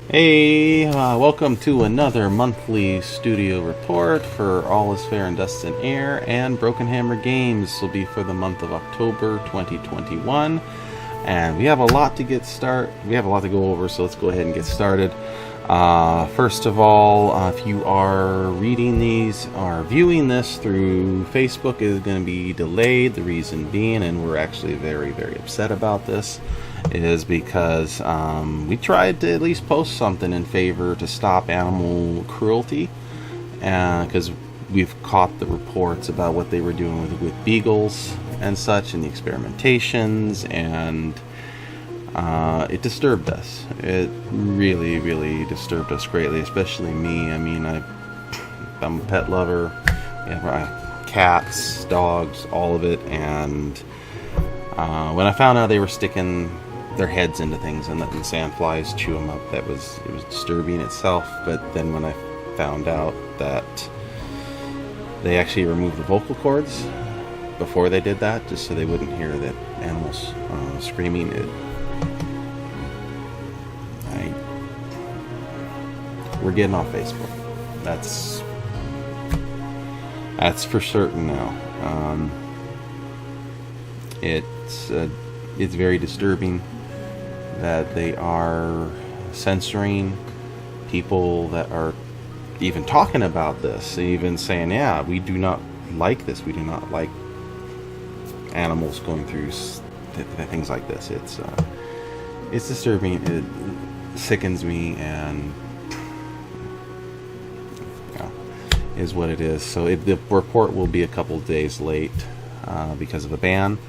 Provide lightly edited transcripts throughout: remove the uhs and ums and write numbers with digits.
Hey, welcome to another monthly studio report for All Is Fair in Dust and Air and Broken Hammer Games. This will be for the month of October 2021, and we have a lot to go over, so let's go ahead and get started. First of all, if you are reading these or viewing this through Facebook, it is going to be delayed. The reason being, and we're actually very, very upset about this, is because we tried to at least post something in favor to stop animal cruelty, because we've caught the reports about what they were doing with beagles and such, and the experimentations, and it disturbed us. It really, really disturbed us greatly, especially me. I mean, I'm a pet lover. We have cats, dogs, all of it, and when I found out they were sticking their heads into things and letting sandflies chew them up, it was disturbing itself. But then when I found out that they actually removed the vocal cords before they did that, just so they wouldn't hear the animals screaming, we're getting off Facebook. That's for certain now. It's very disturbing that they are censoring people that are even talking about this, even saying, yeah, we do not like this. We do not like animals going through things like this. It's disturbing. It sickens me, and is what it is. So the report will be a couple days late because of a ban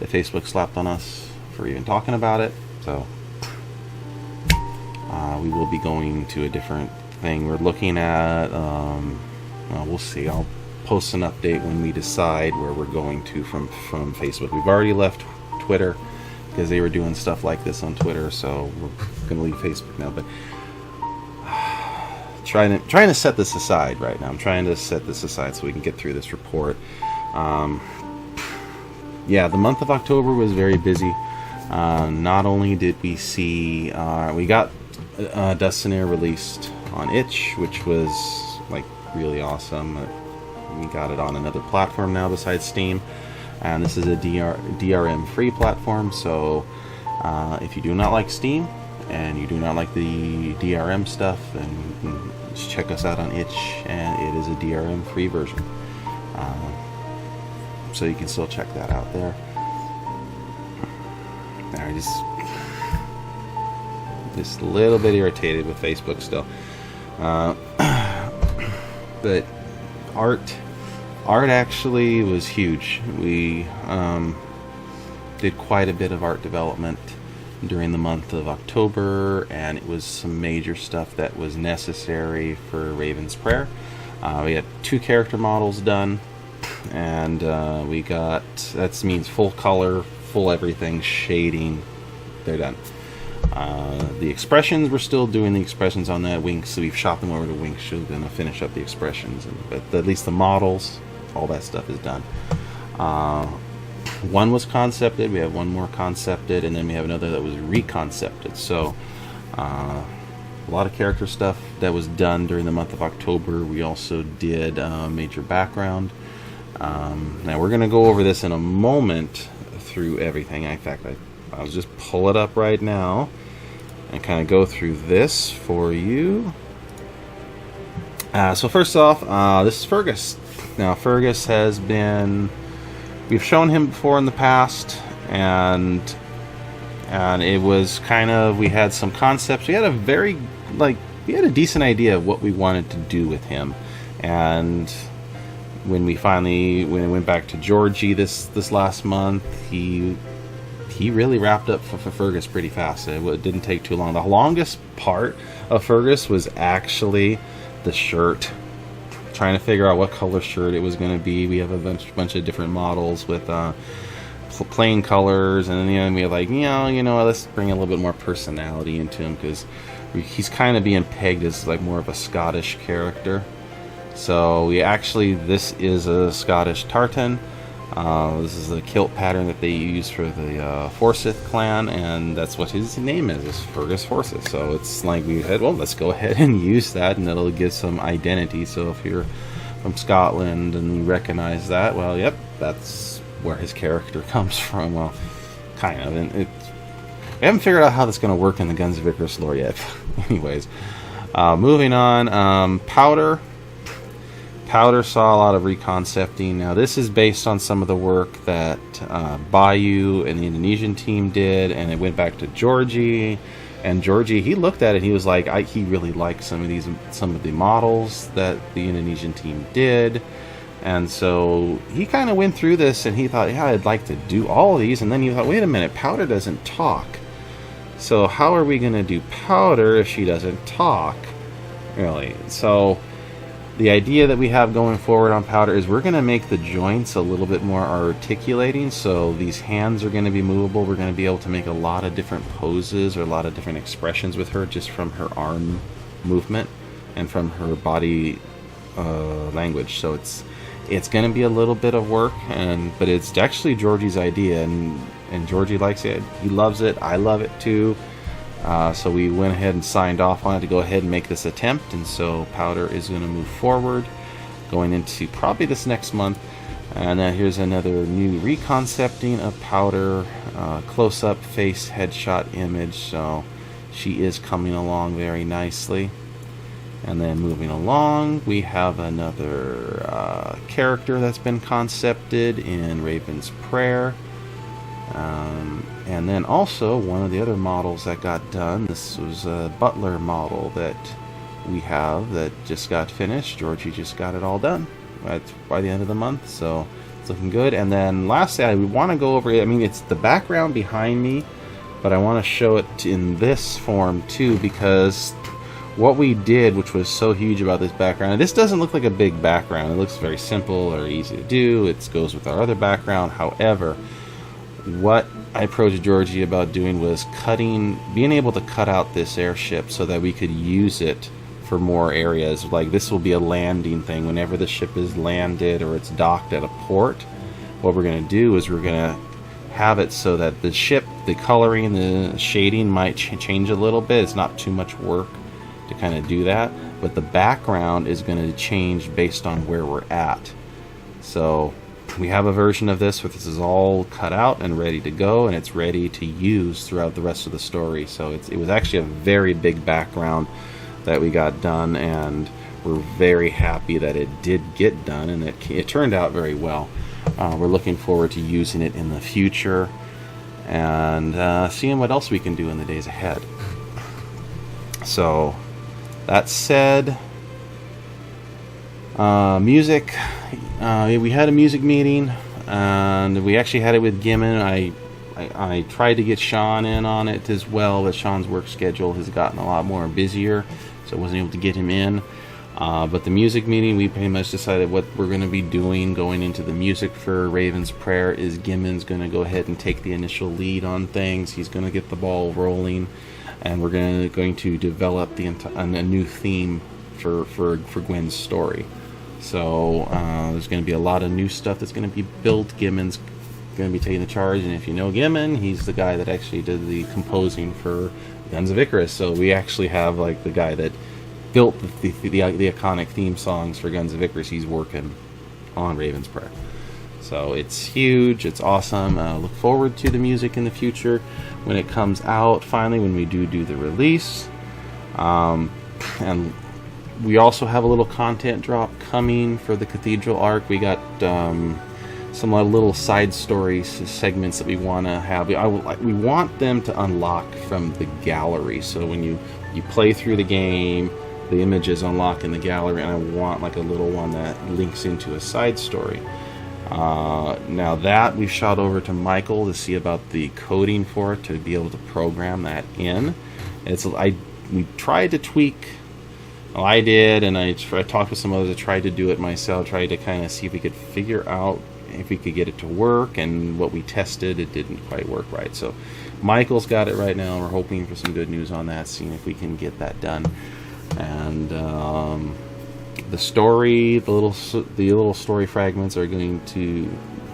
that Facebook slapped on us for even talking about it. So we will be going to a different thing. We're looking at, we'll see. I'll post an update when we decide where we're going to from Facebook. We've already left Twitter because they were doing stuff like this on Twitter, so we're going to leave Facebook now. But trying to set this aside right now. I'm trying to set this aside so we can get through this report. Yeah, the month of October was very busy. Not only did we see, we got Dust and Air released on itch, which was like really awesome. We got it on another platform now besides Steam, and this is a DRM free platform. So if you do not like Steam and you do not like the DRM stuff, then just check us out on itch, and it is a DRM free version. So you can still check that out there. I just a little bit irritated with Facebook still. But art actually was huge. We did quite a bit of art development during the month of October, and it was some major stuff that was necessary for Raven's Prayer. We had 2 character models done, and we got, that means full color, full everything, shading, they're done. The expressions, we're still doing the expressions on that Wink, so we've shot them over to Wink. She's going to finish up the expressions, but at least the models, all that stuff is done. One was concepted, we have one more concepted, and then we have another that was reconcepted. So a lot of character stuff that was done during the month of October. We also did major background. Now we're going to go over this in a moment through everything. In fact, I'll just pull it up right now and kind of go through this for you. So first off, this is Fergus. Now Fergus has been, we've shown him before in the past, and it was kind of, we had some concepts. We had a decent idea of what we wanted to do with him, and when we went back to Georgie this last month, he really wrapped up for Fergus pretty fast. It didn't take too long. The longest part of Fergus was actually the shirt. Trying to figure out what color shirt it was going to be. We have a bunch of different models with plain colors, and then we have let's bring a little bit more personality into him, because he's kind of being pegged as like more of a Scottish character. So this is a Scottish tartan. This is the kilt pattern that they use for the Forsyth clan, and that's what his name is Fergus Forsyth. So it's like we said, well, let's go ahead and use that, and it'll give some identity. So if you're from Scotland and you recognize that, well, yep, that's where his character comes from. Well, kind of. And we haven't figured out how that's going to work in the Guns of Icarus lore yet. Anyways, moving on, Powder. Powder saw a lot of reconcepting. Now, this is based on some of the work that Bayou and the Indonesian team did, and it went back to Georgie. And Georgie, he looked at it, he was like, he really liked some of the models that the Indonesian team did. And so he kind of went through this, and he thought, yeah, I'd like to do all of these. And then he thought, wait a minute, Powder doesn't talk. So how are we going to do Powder if she doesn't talk? Really? So the idea that we have going forward on Powder is we're going to make the joints a little bit more articulating. So these hands are going to be movable. We're going to be able to make a lot of different poses or a lot of different expressions with her just from her arm movement and from her body language. So it's going to be a little bit of work, but it's actually Georgie's idea, and Georgie likes it. He loves it. I love it too. So we went ahead and signed off on it to go ahead and make this attempt, and so Powder is going to move forward going into probably this next month. And here's another new reconcepting of Powder, close-up face headshot image, so she is coming along very nicely. And then moving along, we have another character that's been concepted in Raven's Prayer. And then also one of the other models that got done, this was a butler model that we have that just got finished. Georgie just got it all done by the end of the month, so it's looking good. And then lastly, I want to go over, I mean, it's the background behind me, but I want to show it in this form too, because what we did, which was so huge about this background, and this doesn't look like a big background, it looks very simple or easy to do, it goes with our other background. However, what I approached Georgie about doing was being able to cut out this airship so that we could use it for more areas. Like, this will be a landing thing. Whenever the ship is landed or it's docked at a port, what we're going to do is we're going to have it so that the ship, the coloring, the shading might change a little bit. It's not too much work to kind of do that, but the background is going to change based on where we're at. So we have a version of this where this is all cut out and ready to go, and it's ready to use throughout the rest of the story. So it was actually a very big background that we got done, and we're very happy that it did get done, and it turned out very well. We're looking forward to using it in the future and seeing what else we can do in the days ahead. So that said, music. We had a music meeting, and we actually had it with Gimmon. I tried to get Sean in on it as well, but Sean's work schedule has gotten a lot more busier, so I wasn't able to get him in. But the music meeting, we pretty much decided what we're going to be doing going into the music for Raven's Prayer is Gimmon's going to go ahead and take the initial lead on things. He's going to get the ball rolling, and we're going to develop a new theme for Gwen's story. So there's going to be a lot of new stuff that's going to be built. Gimmon's going to be taking the charge, and if you know Gimmon, he's the guy that actually did the composing for Guns of Icarus. So we actually have like the guy that built the iconic theme songs for Guns of Icarus. He's working on Raven's Prayer. So it's huge. It's awesome. Look forward to the music in the future when it comes out. Finally, when we do the release, and we also have a little content drop coming for the Cathedral arc. We got some little side story segments that we want to have. We want them to unlock from the gallery. So when you play through the game, the images unlock in the gallery, and I want like a little one that links into a side story. Now that we've shot over to Michael to see about the coding for it, to be able to program that in. We tried to tweak. Well, I did, and I talked with some others. I tried to do it myself, tried to kind of see if we could figure out if we could get it to work, and what we tested, it didn't quite work right. So Michael's got it right now, and we're hoping for some good news on that, seeing if we can get that done. And the story, the little story fragments are going to,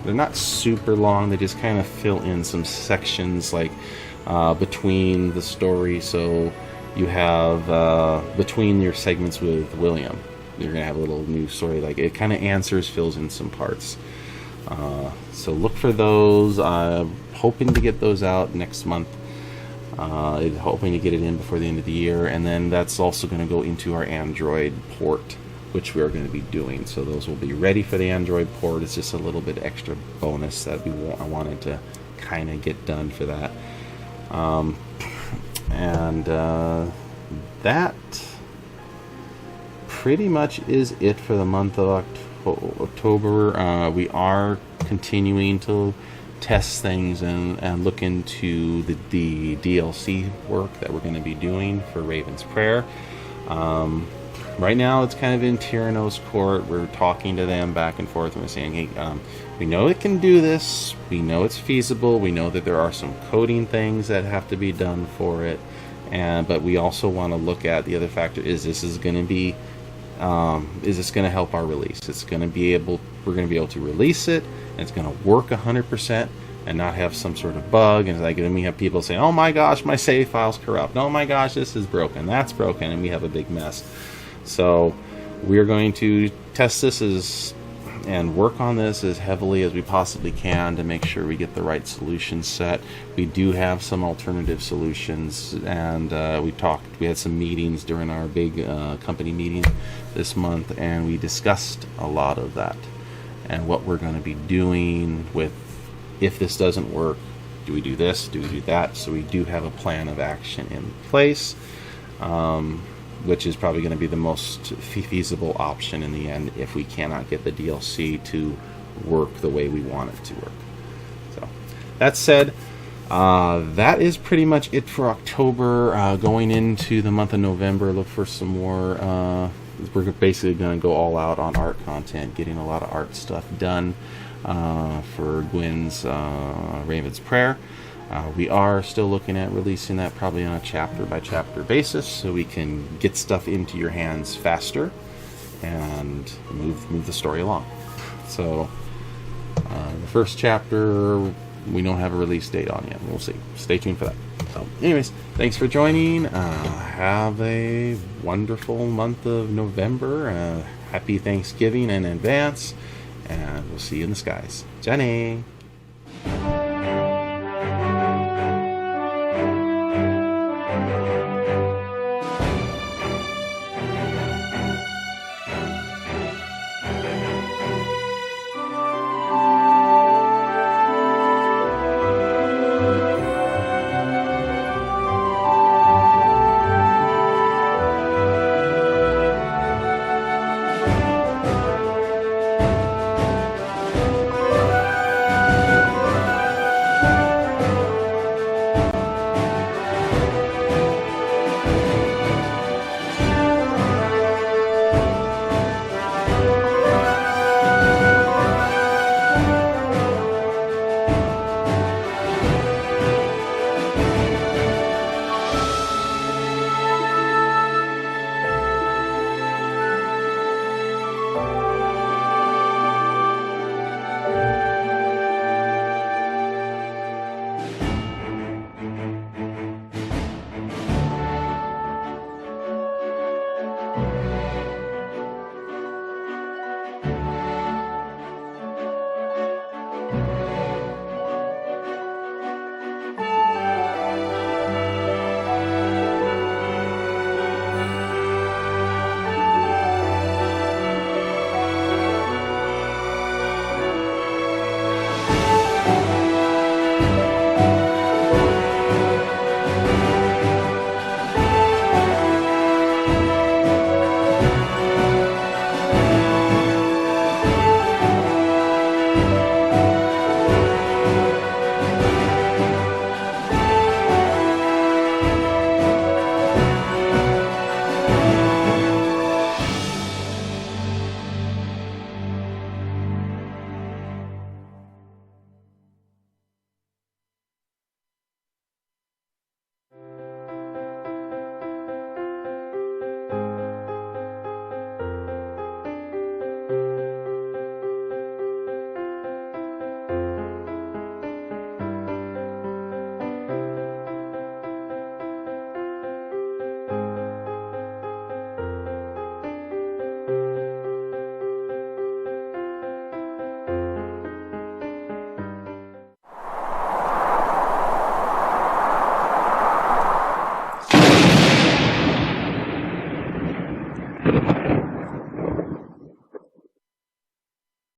They're not super long. They just kind of fill in some sections, like between the story. So you have between your segments with William, you're gonna have a little new story. Like it kind of fills in some parts. So look for those. I'm hoping to get those out next month. Hoping to get it in before the end of the year, and then that's also going to go into our Android port, which we are going to be doing. So those will be ready for the Android port. It's just a little bit extra bonus that I wanted to kind of get done for that. That pretty much is it for the month of October. We are continuing to test things and look into the DLC work that we're going to be doing for Raven's Prayer. Right now it's kind of in Tyranno's court. We're talking to them back and forth, and we're saying, hey, we know it can do this, we know it's feasible, we know that there are some coding things that have to be done for it, but we also want to look at the other factor. Is this going to help our release? We're going to be able to release it, and it's going to work 100% and not have some sort of bug. And like, then we have people saying, oh my gosh, my save file's corrupt, oh my gosh, this is broken, that's broken, and we have a big mess. So we're going to test this and work on this as heavily as we possibly can to make sure we get the right solution set. We do have some alternative solutions, and we had some meetings during our big company meeting this month, and we discussed a lot of that and what we're going to be doing with, if this doesn't work, do we do this, do we do that? So we do have a plan of action in place, which is probably going to be the most feasible option in the end if we cannot get the DLC to work the way we want it to work. So that said, that is pretty much it for October. Going into the month of November, look for some more. We're basically going to go all out on art content, getting a lot of art stuff done for Gwen's Raven's Prayer. We are still looking at releasing that probably on a chapter by chapter basis, so we can get stuff into your hands faster and move the story along. So the first chapter we don't have a release date on yet. We'll see. Stay tuned for that. So anyways, thanks for joining. Have a wonderful month of November. Happy Thanksgiving in advance, and we'll see you in the skies. Jenny!